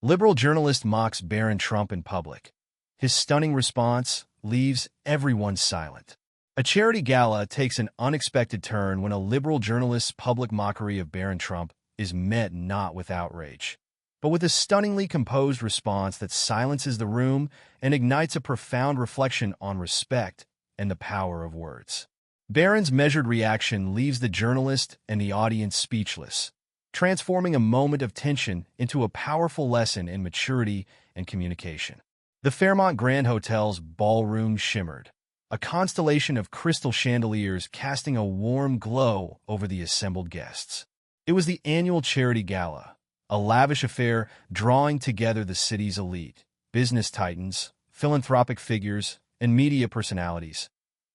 Liberal journalist mocks Barron Trump in public. His stunning response leaves everyone silent. A charity gala takes an unexpected turn when a liberal journalist's public mockery of Barron Trump is met not with outrage, but with a stunningly composed response that silences the room and ignites a profound reflection on respect and the power of words. Barron's measured reaction leaves the journalist and the audience speechless, transforming a moment of tension into a powerful lesson in maturity and communication. The Fairmont Grand Hotel's ballroom shimmered, a constellation of crystal chandeliers casting a warm glow over the assembled guests. It was the annual charity gala, a lavish affair drawing together the city's elite, business titans, philanthropic figures, and media personalities,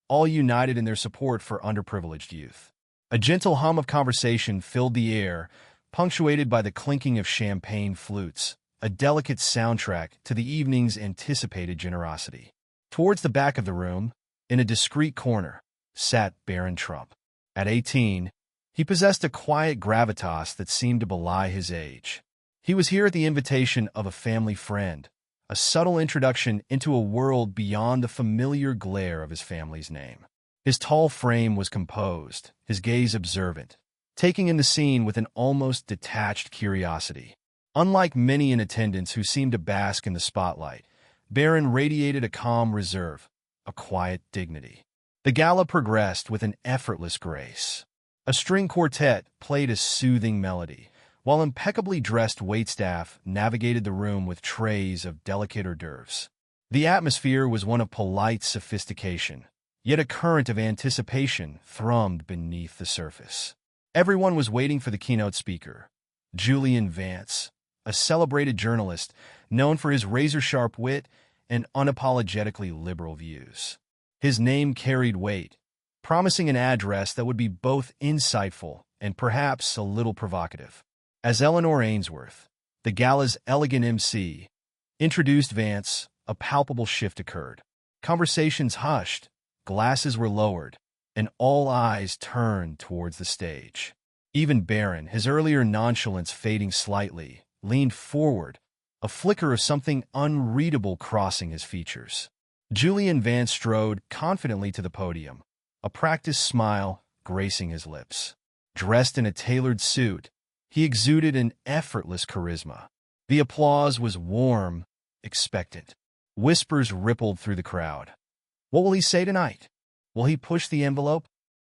all united in their support for underprivileged youth. A gentle hum of conversation filled the air, punctuated by the clinking of champagne flutes, a delicate soundtrack to the evening's anticipated generosity. Towards the back of the room, in a discreet corner, sat Barron Trump. At 18, he possessed a quiet gravitas that seemed to belie his age. He was here at the invitation of a family friend, a subtle introduction into a world beyond the familiar glare of his family's name. His tall frame was composed, his gaze observant, taking in the scene with an almost detached curiosity. Unlike many in attendance who seemed to bask in the spotlight, Barron radiated a calm reserve, a quiet dignity. The gala progressed with an effortless grace. A string quartet played a soothing melody, while impeccably dressed waitstaff navigated the room with trays of delicate hors d'oeuvres. The atmosphere was one of polite sophistication, yet a current of anticipation thrummed beneath the surface. Everyone was waiting for the keynote speaker, Julian Vance, a celebrated journalist known for his razor-sharp wit and unapologetically liberal views. His name carried weight, promising an address that would be both insightful and perhaps a little provocative. As Eleanor Ainsworth, the gala's elegant MC, introduced Vance, a palpable shift occurred. Conversations hushed, glasses were lowered, and all eyes turned towards the stage. Even Barron, his earlier nonchalance fading slightly, leaned forward, a flicker of something unreadable crossing his features. Julian Vance strode confidently to the podium, a practiced smile gracing his lips. Dressed in a tailored suit, he exuded an effortless charisma. The applause was warm, expectant. Whispers rippled through the crowd. What will he say tonight? Will he push the envelope?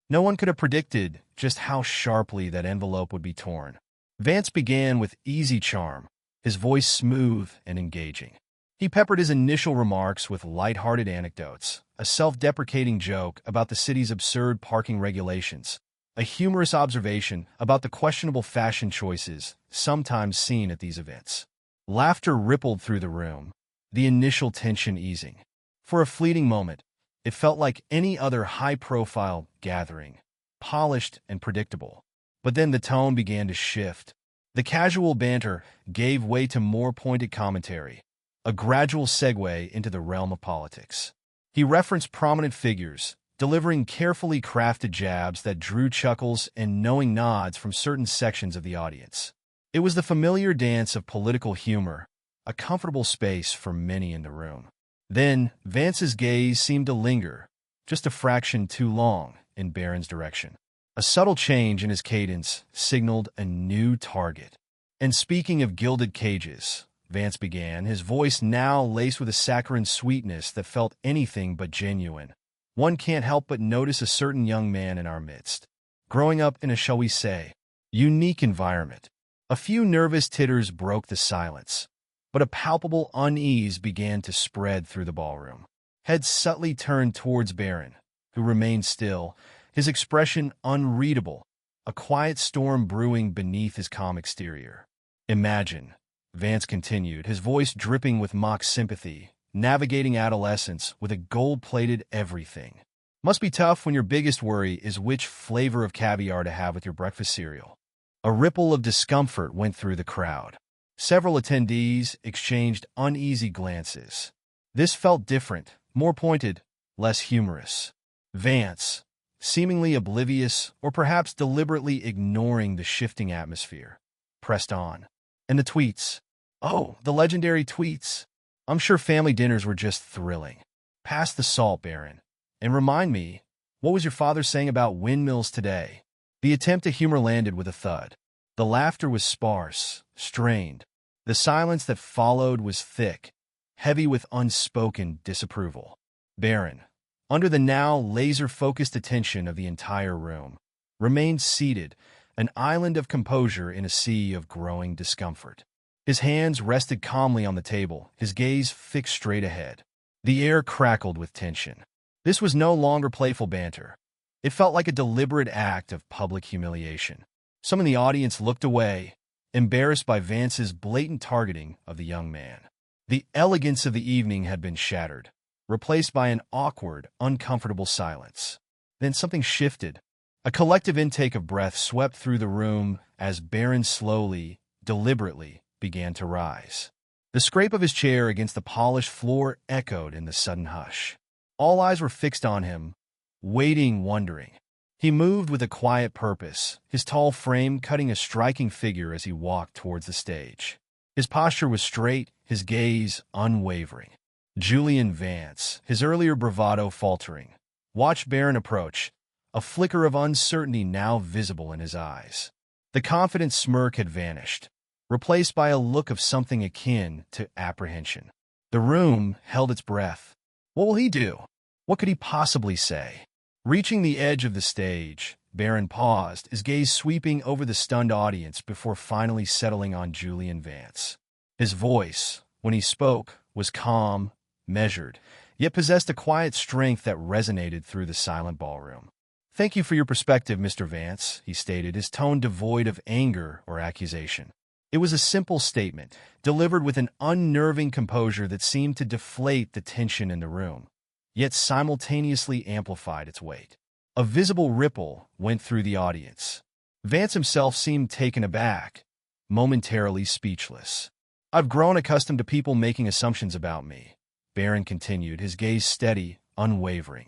No one could have predicted just how sharply that envelope would be torn. Vance began with easy charm, his voice smooth and engaging. He peppered his initial remarks with light-hearted anecdotes, a self-deprecating joke about the city's absurd parking regulations, a humorous observation about the questionable fashion choices sometimes seen at these events. Laughter rippled through the room, the initial tension easing. For a fleeting moment, it felt like any other high-profile gathering, polished and predictable. But then the tone began to shift. The casual banter gave way to more pointed commentary, a gradual segue into the realm of politics. He referenced prominent figures, delivering carefully crafted jabs that drew chuckles and knowing nods from certain sections of the audience. It was the familiar dance of political humor, a comfortable space for many in the room. Then, Vance's gaze seemed to linger, just a fraction too long, in Barron's direction. A subtle change in his cadence signaled a new target. And speaking of gilded cages, Vance began, his voice now laced with a saccharine sweetness that felt anything but genuine. One can't help but notice a certain young man in our midst, growing up in a, shall we say, unique environment. A few nervous titters broke the silence, but a palpable unease began to spread through the ballroom. Heads subtly turned towards Barron, who remained still, his expression unreadable, a quiet storm brewing beneath his calm exterior. Imagine, Vance continued, his voice dripping with mock sympathy, navigating adolescence with a gold-plated everything. Must be tough when your biggest worry is which flavor of caviar to have with your breakfast cereal. A ripple of discomfort went through the crowd. Several attendees exchanged uneasy glances. This felt different, more pointed, less humorous. Vance, seemingly oblivious or perhaps deliberately ignoring the shifting atmosphere, pressed on. And the tweets, Oh, the legendary tweets. I'm sure family dinners were just thrilling. Pass the salt, Barron. And remind me, what was your father saying about windmills today? The attempt at humor landed with a thud. The laughter was sparse, strained. The silence that followed was thick, heavy with unspoken disapproval. Barron, under the now laser-focused attention of the entire room, remained seated, an island of composure in a sea of growing discomfort. His hands rested calmly on the table, his gaze fixed straight ahead. The air crackled with tension. This was no longer playful banter. It felt like a deliberate act of public humiliation. Some in the audience looked away, embarrassed by Vance's blatant targeting of the young man. The elegance of the evening had been shattered, replaced by an awkward, uncomfortable silence. Then something shifted. A collective intake of breath swept through the room as Barron slowly, deliberately, began to rise. The scrape of his chair against the polished floor echoed in the sudden hush. All eyes were fixed on him, waiting, wondering. He moved with a quiet purpose, his tall frame cutting a striking figure as he walked towards the stage. His posture was straight, his gaze unwavering. Julian Vance, his earlier bravado faltering, watched Barron approach, a flicker of uncertainty now visible in his eyes. The confident smirk had vanished, replaced by a look of something akin to apprehension. The room held its breath. What will he do? What could he possibly say? Reaching the edge of the stage, Barron paused, his gaze sweeping over the stunned audience before finally settling on Julian Vance. His voice, when he spoke, was calm, measured, yet possessed a quiet strength that resonated through the silent ballroom. "Thank you for your perspective, Mr. Vance," he stated, his tone devoid of anger or accusation. It was a simple statement, delivered with an unnerving composure that seemed to deflate the tension in the room, yet simultaneously amplified its weight. A visible ripple went through the audience. Vance himself seemed taken aback, momentarily speechless. "I've grown accustomed to people making assumptions about me," Barron continued, his gaze steady, unwavering.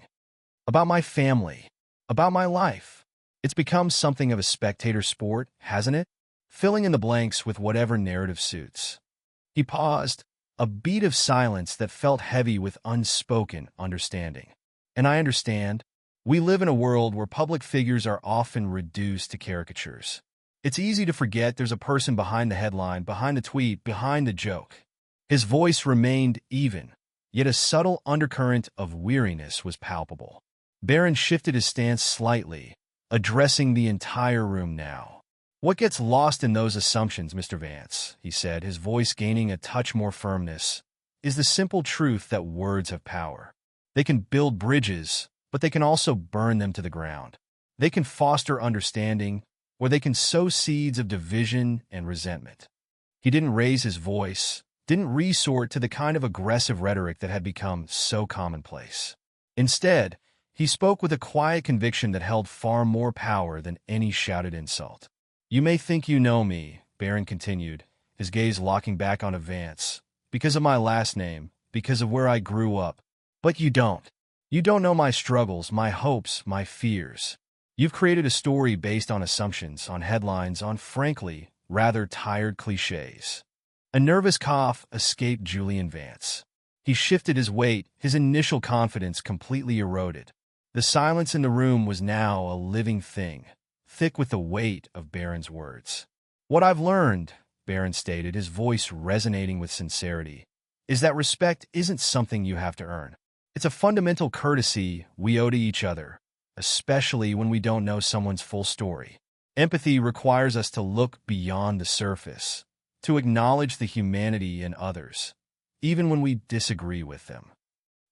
"About my family, about my life. It's become something of a spectator sport, hasn't it? Filling in the blanks with whatever narrative suits." He paused, a beat of silence that felt heavy with unspoken understanding. "And I understand. We live in a world where public figures are often reduced to caricatures. It's easy to forget there's a person behind the headline, behind the tweet, behind the joke." His voice remained even, yet a subtle undercurrent of weariness was palpable. Barron shifted his stance slightly, addressing the entire room now. "What gets lost in those assumptions, Mr. Vance," he said, his voice gaining a touch more firmness, "is the simple truth that words have power. They can build bridges, but they can also burn them to the ground. They can foster understanding, or they can sow seeds of division and resentment." He didn't raise his voice, didn't resort to the kind of aggressive rhetoric that had become so commonplace. Instead, he spoke with a quiet conviction that held far more power than any shouted insult. "You may think you know me," Barron continued, his gaze locking back onto Vance, "because of my last name, because of where I grew up. But you don't. You don't know my struggles, my hopes, my fears. You've created a story based on assumptions, on headlines, on, frankly, rather tired cliches." A nervous cough escaped Julian Vance. He shifted his weight, his initial confidence completely eroded. The silence in the room was now a living thing, thick with the weight of Barron's words. "What I've learned," Barron stated, his voice resonating with sincerity, "is that respect isn't something you have to earn. It's a fundamental courtesy we owe to each other, especially when we don't know someone's full story. Empathy requires us to look beyond the surface, to acknowledge the humanity in others, even when we disagree with them."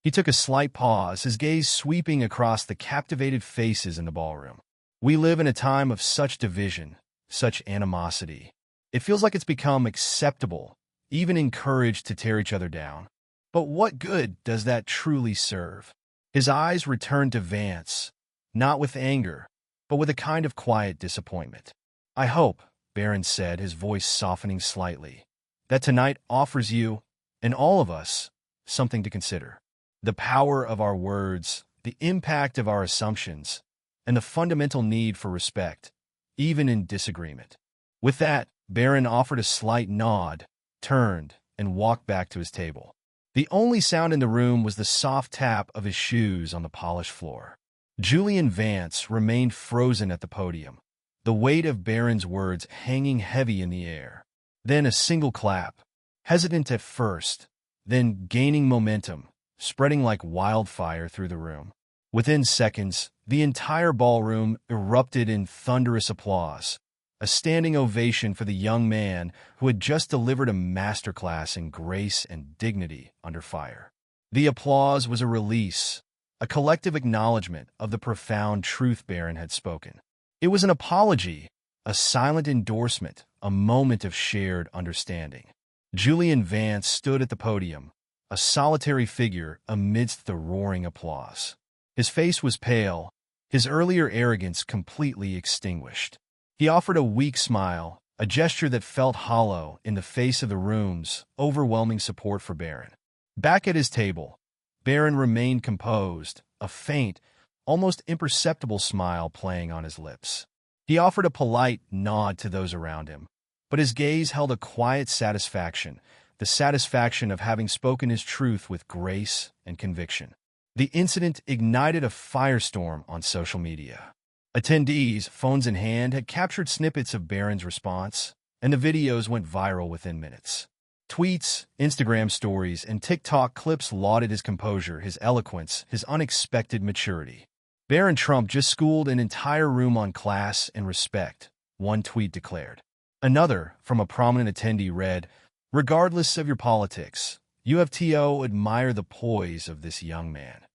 He took a slight pause, his gaze sweeping across the captivated faces in the ballroom. "We live in a time of such division, such animosity. It feels like it's become acceptable, even encouraged to tear each other down. But what good does that truly serve?" His eyes returned to Vance, not with anger, but with a kind of quiet disappointment. "I hope," Barron said, his voice softening slightly, "that tonight offers you, and all of us, something to consider. The power of our words, the impact of our assumptions, and the fundamental need for respect, even in disagreement." With that, Barron offered a slight nod, turned, and walked back to his table. The only sound in the room was the soft tap of his shoes on the polished floor. Julian Vance remained frozen at the podium, the weight of Barron's words hanging heavy in the air. Then a single clap, hesitant at first, then gaining momentum, spreading like wildfire through the room. Within seconds, the entire ballroom erupted in thunderous applause, a standing ovation for the young man who had just delivered a masterclass in grace and dignity under fire. The applause was a release, a collective acknowledgement of the profound truth Barron had spoken. It was an apology, a silent endorsement, a moment of shared understanding. Julian Vance stood at the podium, a solitary figure amidst the roaring applause. His face was pale, his earlier arrogance completely extinguished. He offered a weak smile, a gesture that felt hollow in the face of the room's overwhelming support for Barron. Back at his table, Barron remained composed, a faint, almost imperceptible smile playing on his lips. He offered a polite nod to those around him, but his gaze held a quiet satisfaction, the satisfaction of having spoken his truth with grace and conviction. The incident ignited a firestorm on social media. Attendees, phones in hand, had captured snippets of Barron's response, and the videos went viral within minutes. Tweets, Instagram stories, and TikTok clips lauded his composure, his eloquence, his unexpected maturity. Barron Trump just schooled an entire room on class and respect, one tweet declared. Another, from a prominent attendee, read, "Regardless of your politics, you have to admire the poise of this young man."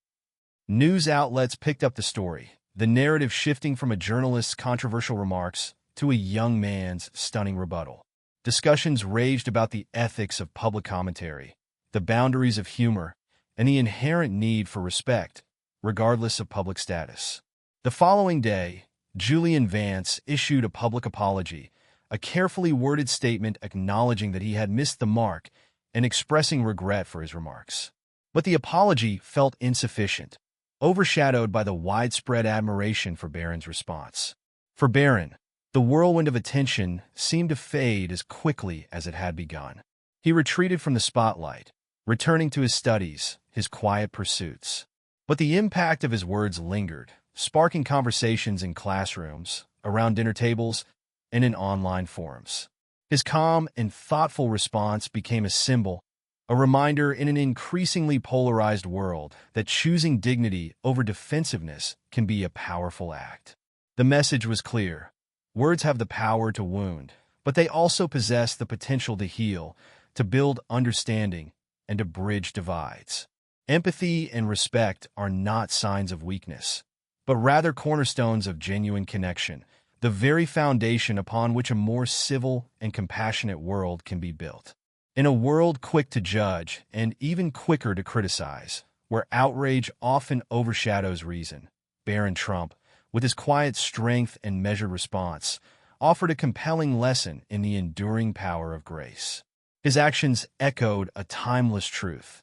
News outlets picked up the story, the narrative shifting from a journalist's controversial remarks to a young man's stunning rebuttal. Discussions raged about the ethics of public commentary, the boundaries of humor, and the inherent need for respect, regardless of public status. The following day, Julian Vance issued a public apology, a carefully worded statement acknowledging that he had missed the mark and expressing regret for his remarks. But the apology felt insufficient, overshadowed by the widespread admiration for Barron's response. For Barron, the whirlwind of attention seemed to fade as quickly as it had begun. He retreated from the spotlight, returning to his studies, his quiet pursuits. But the impact of his words lingered, sparking conversations in classrooms, around dinner tables, and in online forums. His calm and thoughtful response became a symbol, a reminder in an increasingly polarized world that choosing dignity over defensiveness can be a powerful act. The message was clear. Words have the power to wound, but they also possess the potential to heal, to build understanding, and to bridge divides. Empathy and respect are not signs of weakness, but rather cornerstones of genuine connection, the very foundation upon which a more civil and compassionate world can be built. In a world quick to judge and even quicker to criticize, where outrage often overshadows reason, Barron Trump, with his quiet strength and measured response, offered a compelling lesson in the enduring power of grace. His actions echoed a timeless truth.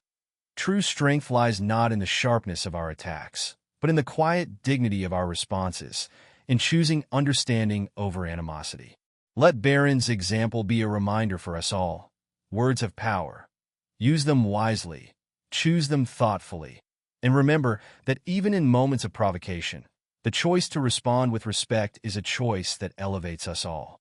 True strength lies not in the sharpness of our attacks, but in the quiet dignity of our responses, in choosing understanding over animosity. Let Barron's example be a reminder for us all. Words have power. Use them wisely. Choose them thoughtfully. And remember that even in moments of provocation, the choice to respond with respect is a choice that elevates us all.